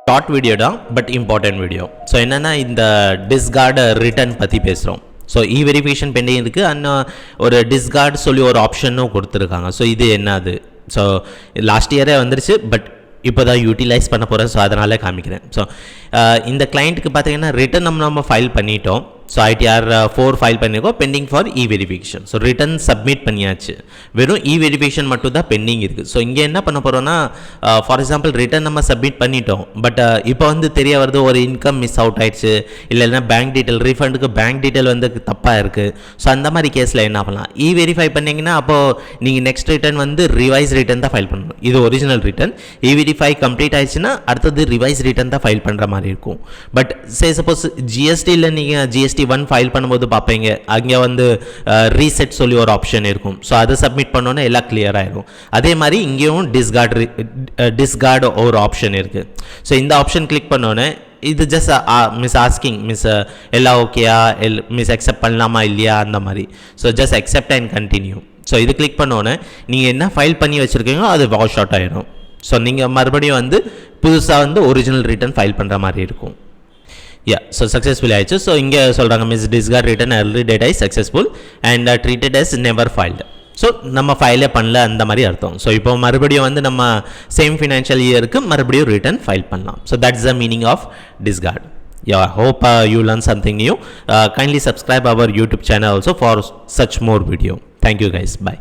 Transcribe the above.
Short video தான், but important video. So என்னென்னா இந்த டிஸ்கார்டு ரிட்டர்ன் பற்றி பேசுகிறோம். ஸோ வெரிஃபிகேஷன் பெண்டிங் இருக்குது, அண்ட் ஒரு டிஸ்கார்டு சொல்லி ஒரு ஆப்ஷனும் கொடுத்துருக்காங்க. ஸோ இது என்னது? ஸோ லாஸ்ட் இயரே வந்துருச்சு, பட் இப்போ தான் யூட்டிலைஸ் பண்ண போகிறேன். ஸோ அதனால காமிக்கிறேன். ஸோ இந்த கிளைண்ட்டுக்கு பார்த்தீங்கன்னா ரிட்டன் நம்ம ஃபைல் பண்ணிட்டோம். ஸோ ITR 4 ஃபைல் பண்ணியிருக்கோம், bending for verification. So return submit பண்ணியாச்சு, வெறும் வெரிஃபிகேஷன் மட்டும் தான் பெண்டிங் இருக்குது. ஸோ இங்கே என்ன பண்ண போகிறோன்னா, ஃபார் எக்ஸாம்பிள் ரிட்டன் நம்ம சப்மிட் பண்ணிட்டோம், பட் இப்போ வந்து தெரிய வருது ஒரு இன்கம் மிஸ் அவுட் ஆயிடுச்சு, இல்லைன்னா பேங்க் டீட்டெயில் ரீஃபண்டுக்கு பேங்க் டீட்டெயில் வந்து தப்பாக இருக்குது. ஸோ அந்த மாதிரி கேஸில் என்ன பண்ணலாம், வெரிஃபை பண்ணிங்கன்னா அப்போது நீங்கள் நெக்ஸ்ட் ரிட்டன் வந்து ரிவைஸ் ரிட்டன் தான் ஃபைல் பண்ணணும். இது ஒரிஜினல் ரிட்டன். வெரிஃபை கம்ப்ளீட் ஆயிடுச்சுன்னா அடுத்தது ரிவைஸ் ரிட்டன் தான் ஃபைல் பண்ணுற மாதிரி இருக்கும். பட் சப்போஸ் ஜிஎஸ்டியில் நீங்கள் GST 1 ஃபைல் பண்ணும்போது பார்ப்பீங்க, அங்கே வந்து ரீசெட் சொல்லி ஒரு ஆப்ஷன் இருக்கும். ஸோ அதை சப்மிட் பண்ணோன்னே எல்லாம் கிளியர் ஆகிடும். அதே மாதிரி இங்கேயும் டிஸ்கார்டு ஒரு ஆப்ஷன் இருக்குது. ஸோ இந்த ஆப்ஷன் கிளிக் பண்ணோன்னே இது ஜஸ்ட் மிஸ் ஆஸ்கிங், மிஸ் எல்லாம் ஓகேயா, மிஸ் அக்செப்ட் பண்ணலாமா இல்லையா அந்த மாதிரி. So just accept and continue. So இது கிளிக் பண்ணோன்னே நீங்கள் என்ன ஃபைல் பண்ணி வச்சுருக்கீங்களோ அது வாஷ் அவுட் ஆகிடும். ஸோ நீங்கள் மறுபடியும் வந்து புதுசாக வந்து ஒரிஜினல் ரிட்டன் ஃபைல் பண்ணுற மாதிரி இருக்கும். ஸோ சக்ஸஸ்ஃபுல் ஆயிடுச்சு. ஸோ இங்கே சொல்கிறாங்க miss discard return early data is successful and treated as never filed. So நம்ம ஃபைலே பண்ணல அந்த மாதிரி அர்த்தம். ஸோ இப்போ மறுபடியும் வந்து நம்ம சேம் ஃபினான்ஷியல் இயருக்கு மறுபடியும் ரிட்டன் ஃபைல் பண்ணலாம். So that's the meaning of discard. Hope you learn something new. Kindly subscribe our YouTube channel also for such more video. Thank you guys. Bye.